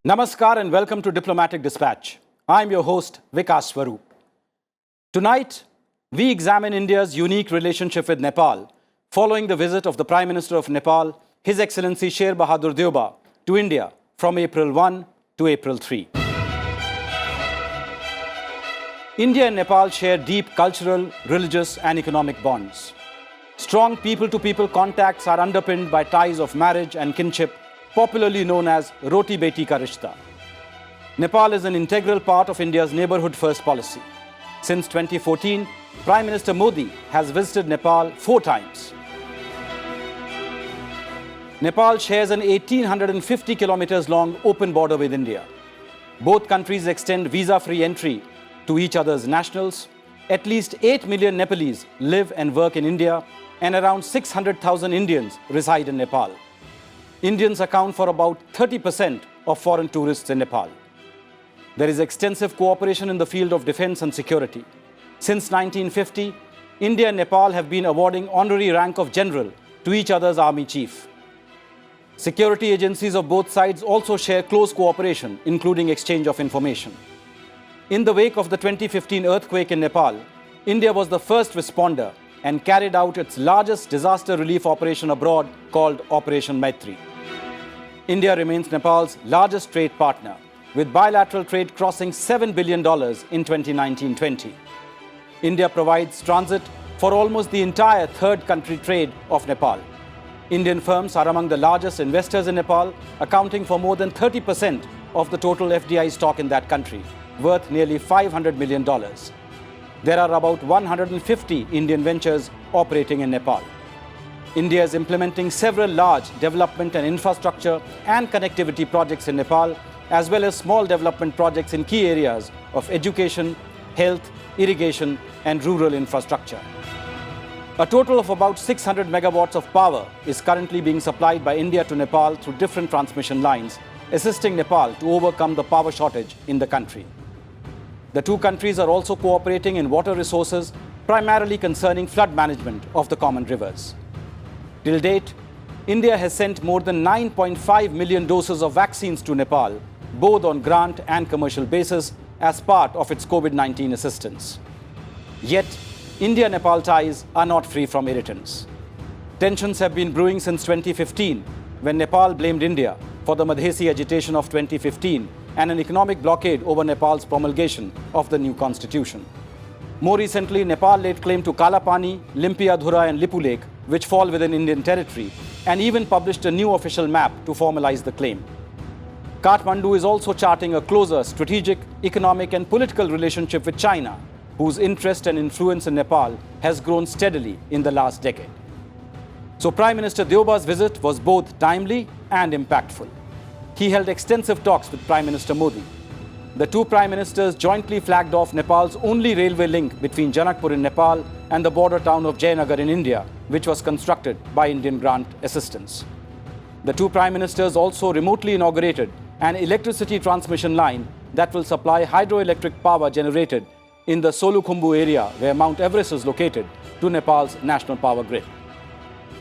Namaskar and welcome to Diplomatic Dispatch. I'm your host, Vikas Swarup. Tonight, we examine India's unique relationship with Nepal following the visit of the Prime Minister of Nepal, His Excellency Sher Bahadur Deuba, to India from April 1 to April 3. India and Nepal share deep cultural, religious and economic bonds. Strong people-to-people contacts are underpinned by ties of marriage and kinship, popularly known as Roti Beti Ka Rishta. Nepal is an integral part of India's neighbourhood first policy. Since 2014, Prime Minister Modi has visited Nepal 4 times. Nepal shares an 1,850 kilometers long open border with India. Both countries extend visa-free entry to each other's nationals. At least 8 million Nepalese live and work in India, and around 600,000 Indians reside in Nepal. Indians account for about 30% of foreign tourists in Nepal. There is extensive cooperation in the field of defense and security. Since 1950, India and Nepal have been awarding honorary rank of general to each other's army chief. Security agencies of both sides also share close cooperation, including exchange of information. In the wake of the 2015 earthquake in Nepal, India was the first responder and carried out its largest disaster relief operation abroad called Operation Maitri. India remains Nepal's largest trade partner, with bilateral trade crossing $7 billion in 2019-20. India provides transit for almost the entire third country trade of Nepal. Indian firms are among the largest investors in Nepal, accounting for more than 30% of the total FDI stock in that country, worth nearly $500 million. There are about 150 Indian ventures operating in Nepal. India is implementing several large development and infrastructure and connectivity projects in Nepal, as well as small development projects in key areas of education, health, irrigation, and rural infrastructure. A total of about 600 megawatts of power is currently being supplied by India to Nepal through different transmission lines, assisting Nepal to overcome the power shortage in the country. The two countries are also cooperating in water resources, primarily concerning flood management of the common rivers. Till date, India has sent more than 9.5 million doses of vaccines to Nepal, both on grant and commercial basis, as part of its COVID-19 assistance. Yet, India-Nepal ties are not free from irritants. Tensions have been brewing since 2015, when Nepal blamed India for the Madhesi agitation of 2015 and an economic blockade over Nepal's promulgation of the new constitution. More recently, Nepal laid claim to Kalapani, Limpiadhura and Lipu Lake, which fall within Indian territory, and even published a new official map to formalize the claim. Kathmandu is also charting a closer strategic, economic and political relationship with China, whose interest and influence in Nepal has grown steadily in the last decade. So Prime Minister Deuba's visit was both timely and impactful. He held extensive talks with Prime Minister Modi. The two Prime Ministers jointly flagged off Nepal's only railway link between Janakpur in Nepal and the border town of Jayanagar in India, which was constructed by Indian grant assistance. The two Prime Ministers also remotely inaugurated an electricity transmission line that will supply hydroelectric power generated in the Solukhumbu area where Mount Everest is located to Nepal's national power grid.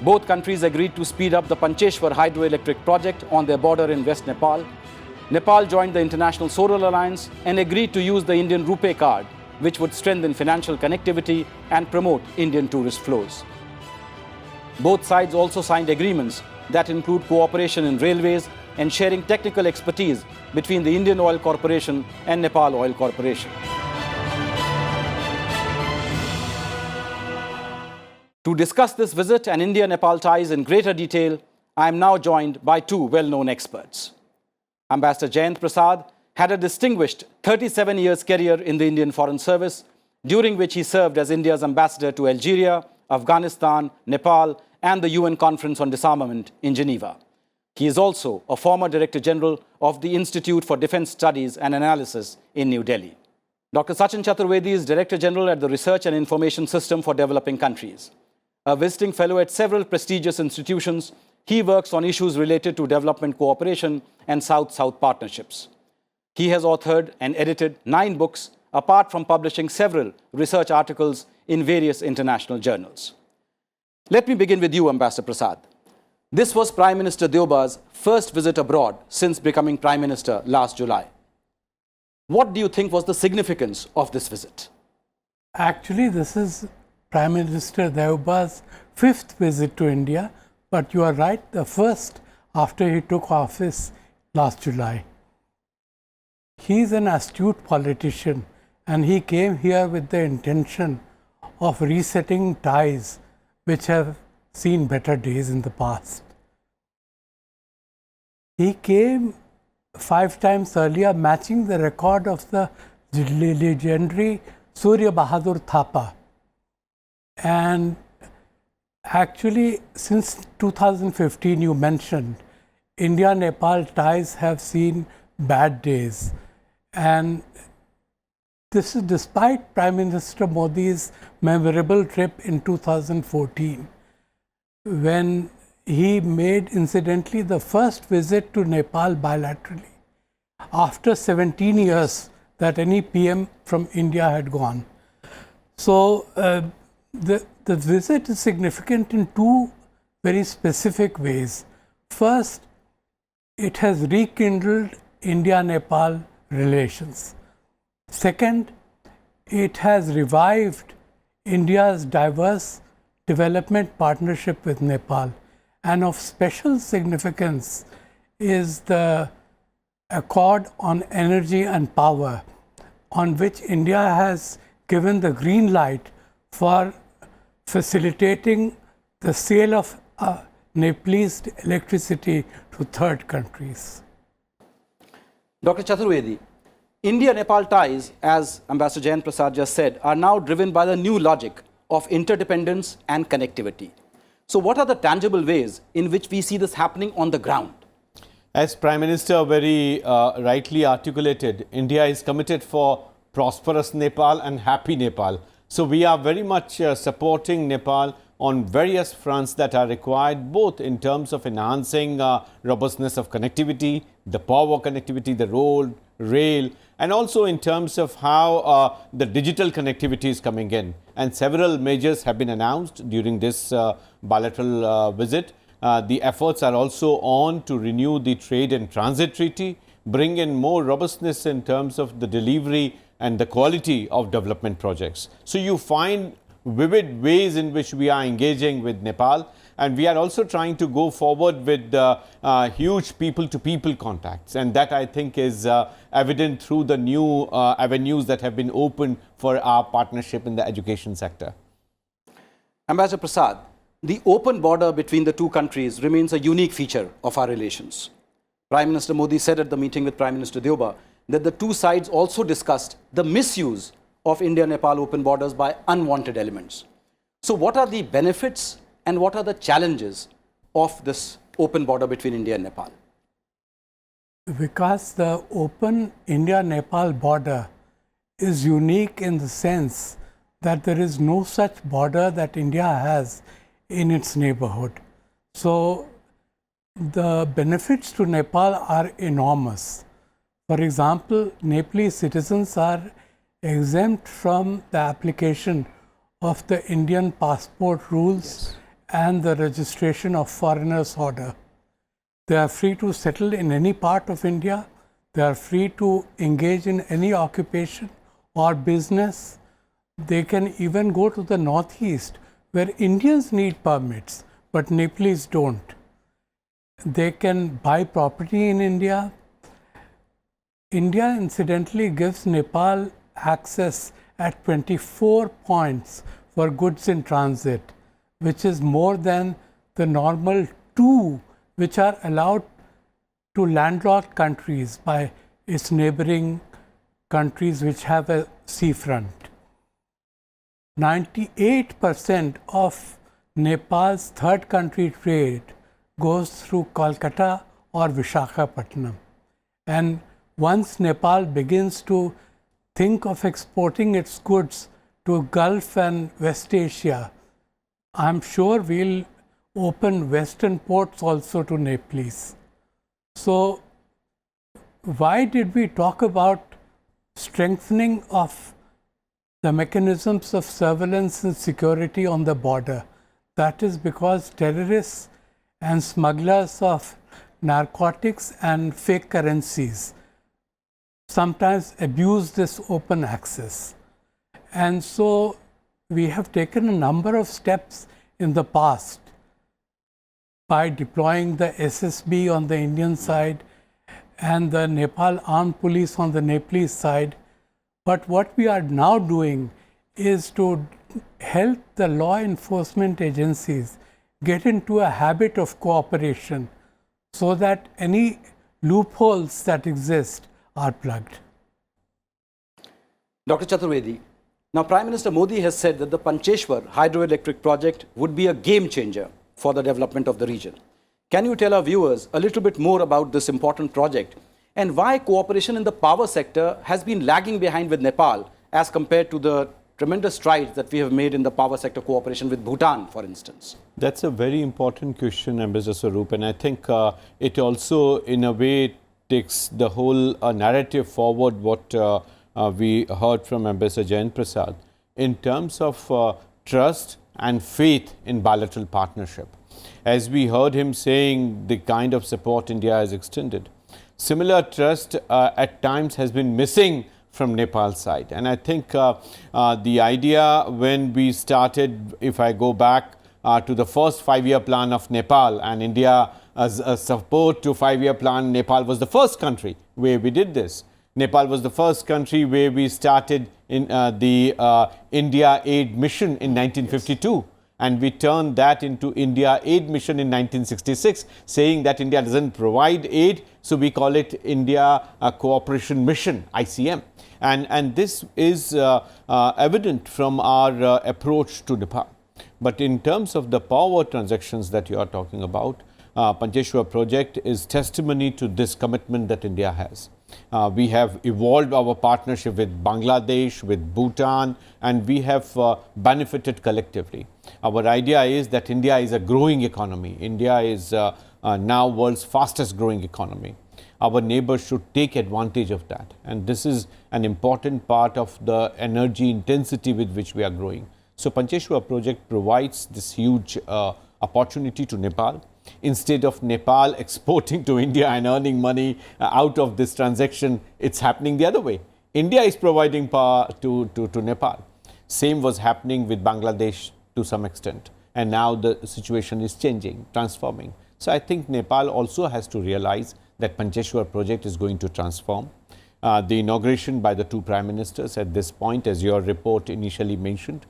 Both countries agreed to speed up the Pancheshwar hydroelectric project on their border in West Nepal. Nepal joined the International Solar Alliance and agreed to use the Indian RuPay card, which would strengthen financial connectivity and promote Indian tourist flows. Both sides also signed agreements that include cooperation in railways and sharing technical expertise between the Indian Oil Corporation and Nepal Oil Corporation. To discuss this visit and India-Nepal ties in greater detail, I am now joined by two well-known experts. Ambassador Jayant Prasad had a distinguished 37 years career in the Indian Foreign Service, during which he served as India's ambassador to Algeria, Afghanistan, Nepal, and the UN Conference on Disarmament in Geneva. He is also a former Director General of the Institute for Defence Studies and Analysis in New Delhi. Dr. Sachin Chaturvedi is Director General at the Research and Information System for Developing Countries. A visiting fellow at several prestigious institutions, he works on issues related to development cooperation and South-South partnerships. He has authored and edited 9 books, apart from publishing several research articles in various international journals. Let me begin with you, Ambassador Prasad. This was Prime Minister Deuba's first visit abroad since becoming Prime Minister last July. What do you think was the significance of this visit? Actually, this is Prime Minister Deuba's fifth visit to India, but you are right, the first after he took office last July. He is an astute politician and he came here with the intention of resetting ties which have seen better days in the past. He came 5 times earlier, matching the record of the legendary Sher Bahadur Deuba. And actually, since 2015, you mentioned, India-Nepal ties have seen bad days. And this is despite Prime Minister Modi's memorable trip in 2014, when he made, incidentally, the first visit to Nepal bilaterally after 17 years that any PM from India had gone. So the visit is significant in two very specific ways. First, it has rekindled India-Nepal relations. Second, it has revived India's diverse development partnership with Nepal. And of special significance is the Accord on Energy and Power, on which India has given the green light for facilitating the sale of Nepalese electricity to third countries. Dr. Chaturvedi, India-Nepal ties, as Ambassador Jayant Prasad just said, are now driven by the new logic of interdependence and connectivity. So what are the tangible ways in which we see this happening on the ground? As Prime Minister very rightly articulated, India is committed for prosperous Nepal and happy Nepal. So we are very much supporting Nepal on various fronts that are required, both in terms of enhancing robustness of connectivity, the power connectivity, the road, rail, and also in terms of how the digital connectivity is coming in. And several measures have been announced during this bilateral visit. The efforts are also on to renew the trade and transit treaty, bring in more robustness in terms of the delivery and the quality of development projects. So you find vivid ways in which we are engaging with Nepal, and we are also trying to go forward with huge people-to-people contacts, and that I think is evident through the new avenues that have been opened for our partnership in the education sector. Ambassador Prasad, the open border between the two countries remains a unique feature of our relations. Prime Minister Modi said at the meeting with Prime Minister Deuba that the two sides also discussed the misuse of India-Nepal open borders by unwanted elements. So what are the benefits and what are the challenges of this open border between India and Nepal? Because the open India-Nepal border is unique in the sense that there is no such border that India has in its neighborhood. So the benefits to Nepal are enormous. For example, Nepalese citizens are exempt from the application of the Indian passport rules and the registration of foreigners order. They are free to settle in any part of India. They are free to engage in any occupation or business. They can even go to the northeast where Indians need permits, but Nepalese don't. They can buy property in India. India, incidentally, gives Nepal access at 24 points for goods in transit, which is more than the normal 2 which are allowed to landlocked countries by its neighboring countries which have a seafront. 98% of Nepal's third country trade goes through Kolkata or Visakhapatnam. And once Nepal begins to think of exporting its goods to Gulf and West Asia, I'm sure we'll open Western ports also to Nepalese. So why did we talk about strengthening of the mechanisms of surveillance and security on the border? That is because terrorists and smugglers of narcotics and fake currencies sometimes abuse this open access. And so we have taken a number of steps in the past by deploying the SSB on the Indian side and the Nepal Armed Police on the Nepalese side. But what we are now doing is to help the law enforcement agencies get into a habit of cooperation so that any loopholes that exist are plugged. Dr. Chaturvedi, now Prime Minister Modi has said that the Pancheshwar hydroelectric project would be a game changer for the development of the region. Can you tell our viewers a little bit more about this important project and why cooperation in the power sector has been lagging behind with Nepal as compared to the tremendous strides that we have made in the power sector cooperation with Bhutan, for instance? That's a very important question, Ambassador Swarup, and I think it also, in a way, takes the whole narrative forward, what we heard from Ambassador Jayant Prasad, in terms of trust and faith in bilateral partnership. As we heard him saying, the kind of support India has extended. Similar trust at times has been missing from Nepal's side. And I think the idea when we started, if I go back to the first 5-year plan of Nepal and India as a support to 5-year plan, Nepal was the first country where we did this. Nepal was the first country where we started in the India Aid Mission in 1952. Yes. And we turned that into India Aid Mission in 1966, saying that India doesn't provide aid, so we call it India Cooperation Mission, ICM. And this is evident from our approach to Nepal. But in terms of the power transactions that you are talking about, Pancheshwar project is testimony to this commitment that India has. We have evolved our partnership with Bangladesh, with Bhutan, and we have benefited collectively. Our idea is that India is a growing economy. India is now world's fastest growing economy. Our neighbors should take advantage of that. And this is an important part of the energy intensity with which we are growing. So Pancheshwar project provides this huge opportunity to Nepal. Instead of Nepal exporting to India and earning money out of this transaction, it's happening the other way. India is providing power to Nepal. Same was happening with Bangladesh to some extent. And now the situation is changing, transforming. So I think Nepal also has to realize that Pancheshwar project is going to transform. The inauguration by the two prime ministers at this point, as your report initially mentioned,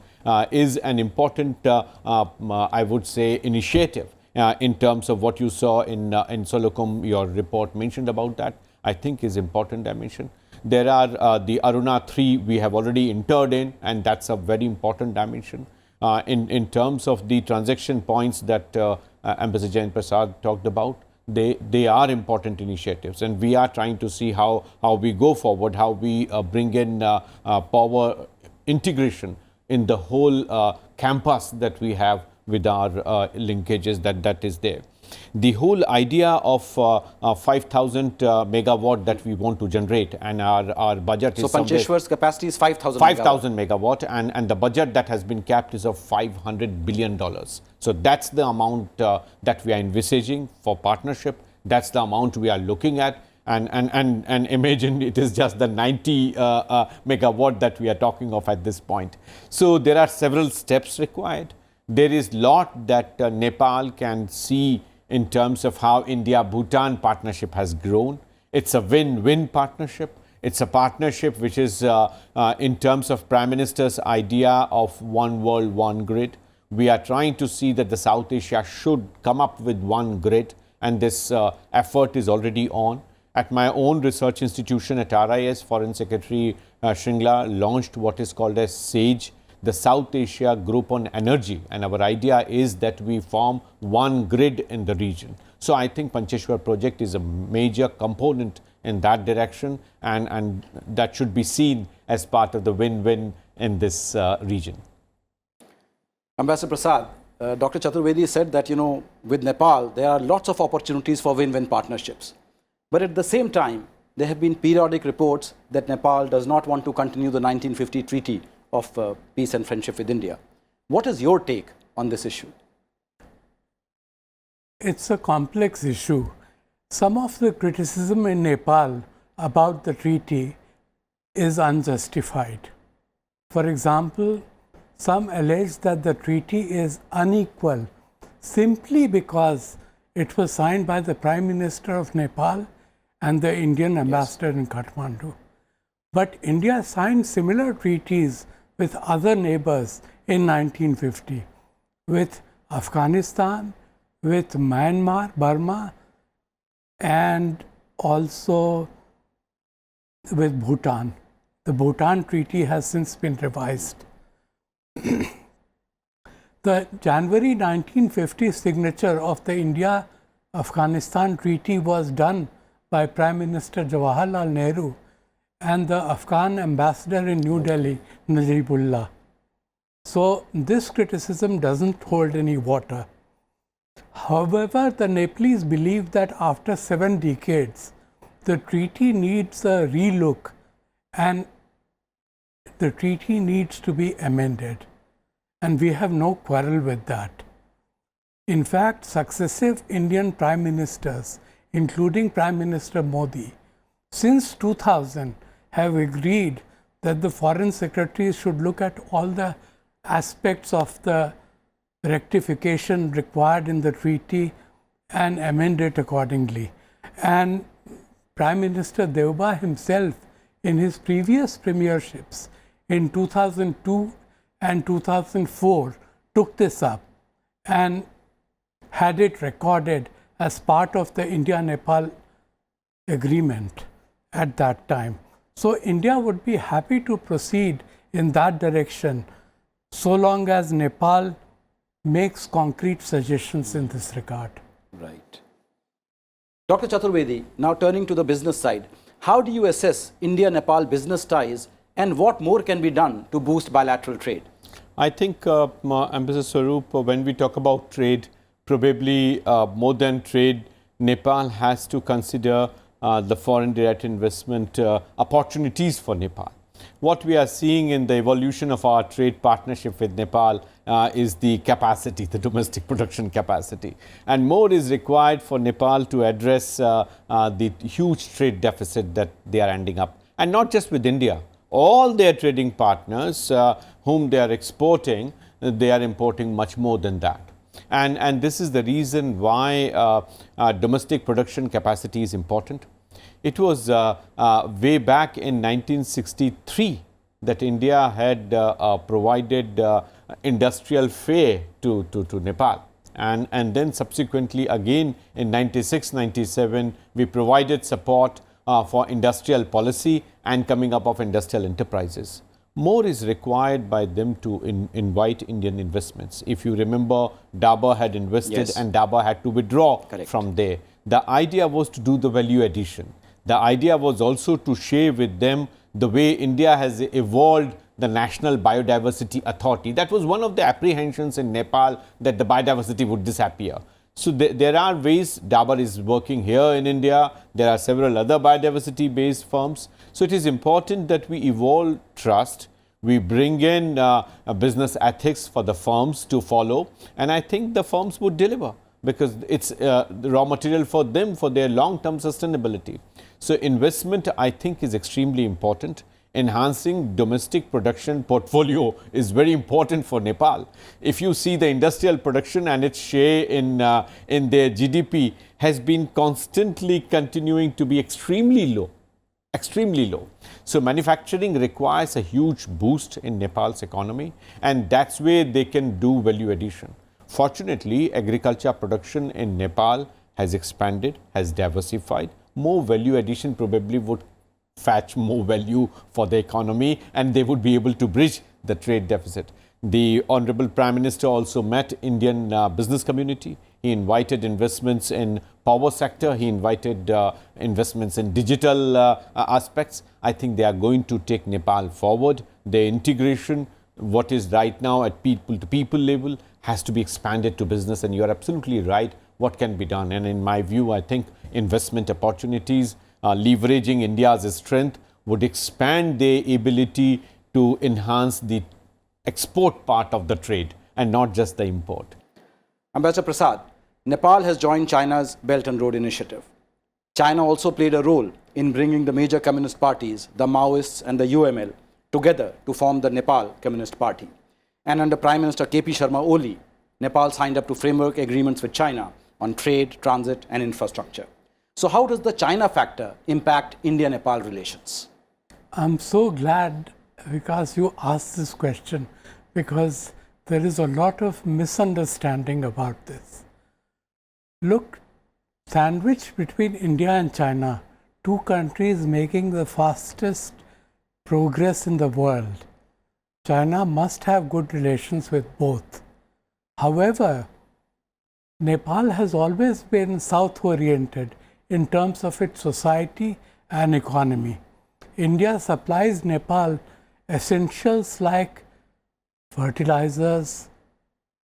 is an important, I would say, initiative. In terms of what you saw in Solocum, your report mentioned about that, I think is important dimension. There are the Aruna 3 we have already entered in, and that's a very important dimension. In terms of the transaction points that Ambassador Jayant Prasad talked about, they are important initiatives, and we are trying to see how we go forward, how we bring in power integration in the whole campus that we have with our linkages that is there. The whole idea of 5,000 megawatt that we want to generate, and our budget is... So Pancheshwar's capacity is 5,000 megawatt, and the budget that has been capped is of $500 billion. So that's the amount that we are envisaging for partnership. That's the amount we are looking at. And imagine it is just the 90 megawatt that we are talking of at this point. So there are several steps required. There is a lot that Nepal can see in terms of how India-Bhutan partnership has grown. It's a win-win partnership. It's a partnership which is in terms of Prime Minister's idea of one world, one grid. We are trying to see that the South Asia should come up with one grid, and this effort is already on. At my own research institution at RIS, Foreign Secretary Shringla launched what is called as SAGE, the South Asia Group on Energy, and our idea is that we form one grid in the region. So I think Pancheshwar project is a major component in that direction, and that should be seen as part of the win-win in this region. Ambassador Prasad, Dr. Chaturvedi said that, with Nepal, there are lots of opportunities for win-win partnerships. But at the same time, there have been periodic reports that Nepal does not want to continue the 1950 treaty of peace and friendship with India. What is your take on this issue? it's a complex issue. Some of the criticism in Nepal about the treaty is unjustified. For example, some allege that the treaty is unequal simply because it was signed by the Prime Minister of Nepal and the Indian ambassador in Kathmandu. But India signed similar treaties with other neighbors in 1950, with Afghanistan, with Myanmar, Burma, and also with Bhutan. The Bhutan treaty has since been revised. The January 1950 signature of the India-Afghanistan treaty was done by Prime Minister Jawaharlal Nehru and the Afghan ambassador in New Delhi, Najibullah. So this criticism doesn't hold any water. However, the Nepalese believe that after 7 decades, the treaty needs a relook and the treaty needs to be amended. And we have no quarrel with that. In fact, successive Indian Prime Ministers, including Prime Minister Modi, since 2000 have agreed that the foreign secretaries should look at all the aspects of the rectification required in the treaty and amend it accordingly. And Prime Minister Deuba himself, in his previous premierships in 2002 and 2004, took this up and had it recorded as part of the India-Nepal agreement at that time. So India would be happy to proceed in that direction so long as Nepal makes concrete suggestions in this regard. Right. Dr. Chaturvedi, now turning to the business side, how do you assess India-Nepal business ties and what more can be done to boost bilateral trade? I think, Ambassador Swarup, when we talk about trade, probably more than trade, Nepal has to consider the foreign direct investment opportunities for Nepal. What we are seeing in the evolution of our trade partnership with Nepal is the capacity, the domestic production capacity. And more is required for Nepal to address the huge trade deficit that they are ending up. And not just with India. All their trading partners whom they are exporting, they are importing much more than that. And this is the reason why domestic production capacity is important. It was way back in 1963 that India had provided industrial fare to Nepal. And then subsequently again in 96, 97, we provided support for industrial policy and coming up of industrial enterprises. More is required by them to invite Indian investments. If you remember, Dabur had invested and Dabur had to withdraw from there. The idea was to do the value addition. The idea was also to share with them the way India has evolved the National Biodiversity Authority. That was one of the apprehensions in Nepal, that the biodiversity would disappear. So there are ways. Dabur is working here in India. There are several other biodiversity-based firms. So it is important that we evolve trust. We bring in business ethics for the firms to follow. And I think the firms would deliver because it's the raw material for them for their long-term sustainability. So investment, I think, is extremely important. Enhancing domestic production portfolio is very important for Nepal. If you see the industrial production and its share in their GDP has been constantly continuing to be extremely low. So manufacturing requires a huge boost in Nepal's economy, and that's where they can do value addition. Fortunately, agriculture production in Nepal has expanded, has diversified. More value addition probably would fetch more value for the economy, and they would be able to bridge the trade deficit. The Honorable Prime Minister also met Indian business community. He invited investments in power sector. He invited investments in digital aspects. I think they are going to take Nepal forward. Their integration, what is right now at people-to-people level, has to be expanded to business. And you are absolutely right. What can be done? And in my view, I think investment opportunities, leveraging India's strength would expand their ability to enhance the export part of the trade and not just the import. Ambassador Prasad, Nepal has joined China's Belt and Road Initiative. China also played a role in bringing the major communist parties, the Maoists and the UML, together to form the Nepal Communist Party. And under Prime Minister KP Sharma Oli, Nepal signed up to framework agreements with China on trade, transit and infrastructure. So how does the China factor impact India-Nepal relations? I'm so glad, Vikas, you asked this question, because there is a lot of misunderstanding about this. Look, sandwiched between India and China, two countries making the fastest progress in the world, China must have good relations with both. However, Nepal has always been south-oriented in terms of its society and economy. India supplies Nepal essentials like fertilizers,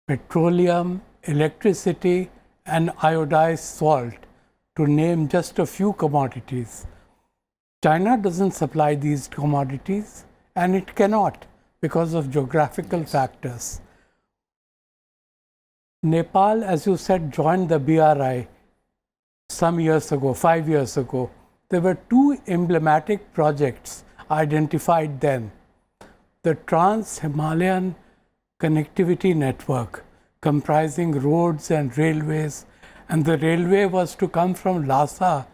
petroleum, electricity, and iodized salt, to name just a few commodities. China doesn't supply these commodities, and it cannot because of geographical factors. Nepal, as you said, joined the BRI some years ago, 5 years ago. There were two emblematic projects identified then. The Trans-Himalayan Connectivity Network, comprising roads and railways, and the railway was to come from Lhasa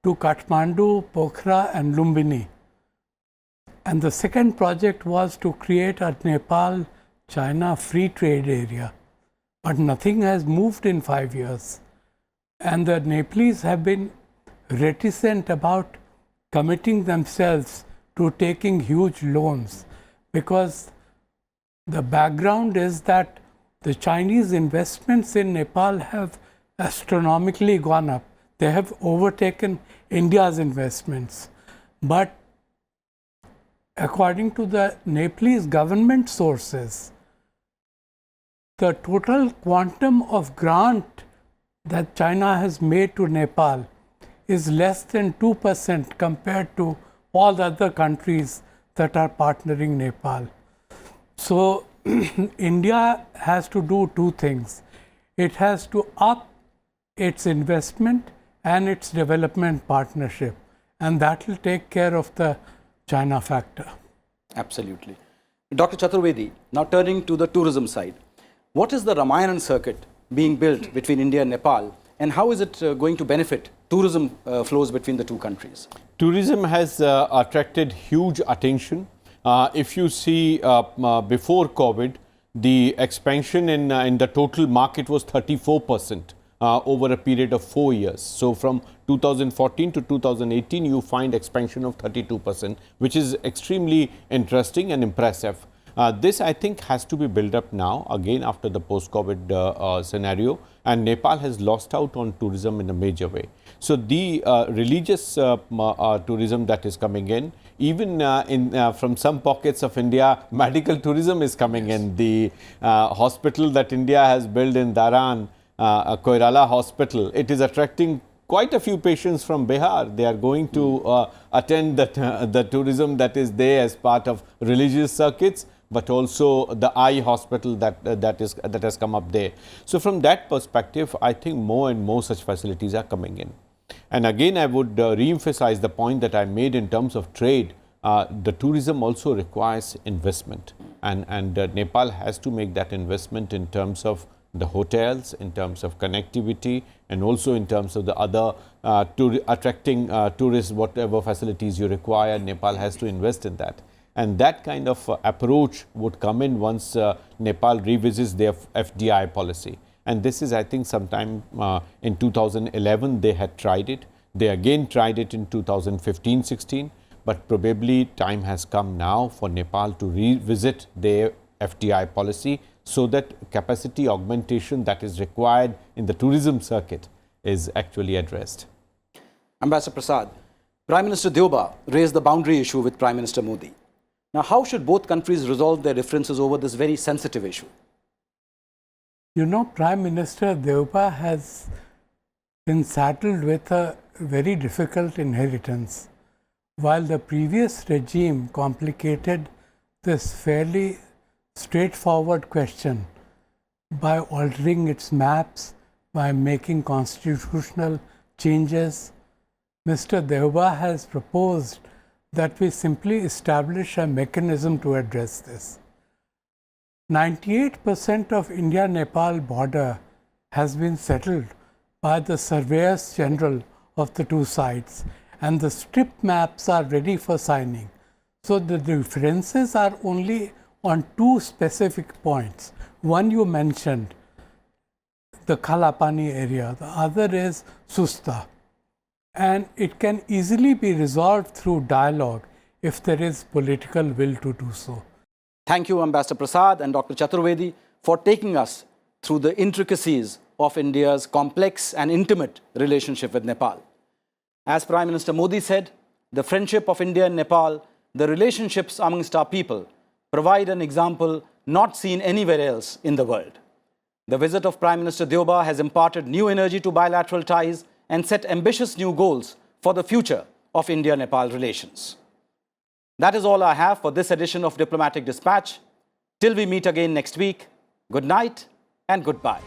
to Kathmandu, Pokhara and Lumbini. And the second project was to create a Nepal-China free trade area. But nothing has moved in 5 years. And the Nepalese have been reticent about committing themselves to taking huge loans, because the background is that the Chinese investments in Nepal have astronomically gone up. They have overtaken India's investments. But according to the Nepalese government sources, the total quantum of grant that China has made to Nepal is less than 2% compared to all the other countries that are partnering Nepal. So India has to do two things. It has to up its investment and its development partnership, and that will take care of the China factor. Absolutely. Dr. Chaturvedi, now turning to the tourism side. What is the Ramayan circuit being built between India and Nepal, and how is it going to benefit tourism flows between the two countries? Tourism has attracted huge attention. If you see before COVID, the expansion in the total market was 34% over a period of 4 years. So from 2014 to 2018, you find expansion of 32%, which is extremely interesting and impressive. This, I think, has to be built up now, again, after the post-COVID scenario, and Nepal has lost out on tourism in a major way. So the religious tourism that is coming in, even from some pockets of India, medical tourism is coming in. The hospital that India has built in Dharan, Koirala Hospital, it is attracting quite a few patients from Bihar. They are going to attend the tourism that is there as part of religious circuits, but also the eye hospital that has come up there. So from that perspective, I think more and more such facilities are coming in. And again, I would re-emphasize the point that I made in terms of trade. The tourism also requires investment, and Nepal has to make that investment in terms of the hotels, in terms of connectivity, and also in terms of the other attracting tourists, whatever facilities you require. Nepal has to invest in that. And that kind of approach would come in once Nepal revisits their FDI policy. And this is, I think, sometime in 2011 they had tried it. They again tried it in 2015-16. But probably time has come now for Nepal to revisit their FDI policy, so that capacity augmentation that is required in the tourism circuit is actually addressed. Ambassador Prasad, Prime Minister Deuba raised the boundary issue with Prime Minister Modi. Now, how should both countries resolve their differences over this very sensitive issue? You know, Prime Minister Deuba has been saddled with a very difficult inheritance. While the previous regime complicated this fairly straightforward question by altering its maps, by making constitutional changes. Mr. Deuba has proposed that we simply establish a mechanism to address this. 98% of India-Nepal border has been settled by the surveyors general of the two sides, and the strip maps are ready for signing. So the differences are only on two specific points. One you mentioned, the Kalapani area, the other is Susta. And it can easily be resolved through dialogue if there is political will to do so. Thank you, Ambassador Prasad and Dr. Chaturvedi, for taking us through the intricacies of India's complex and intimate relationship with Nepal. As Prime Minister Modi said, the friendship of India and Nepal, the relationships amongst our people, provide an example not seen anywhere else in the world. The visit of Prime Minister Deuba has imparted new energy to bilateral ties and set ambitious new goals for the future of India-Nepal relations. That is all I have for this edition of Diplomatic Dispatch. Till we meet again next week, good night and goodbye.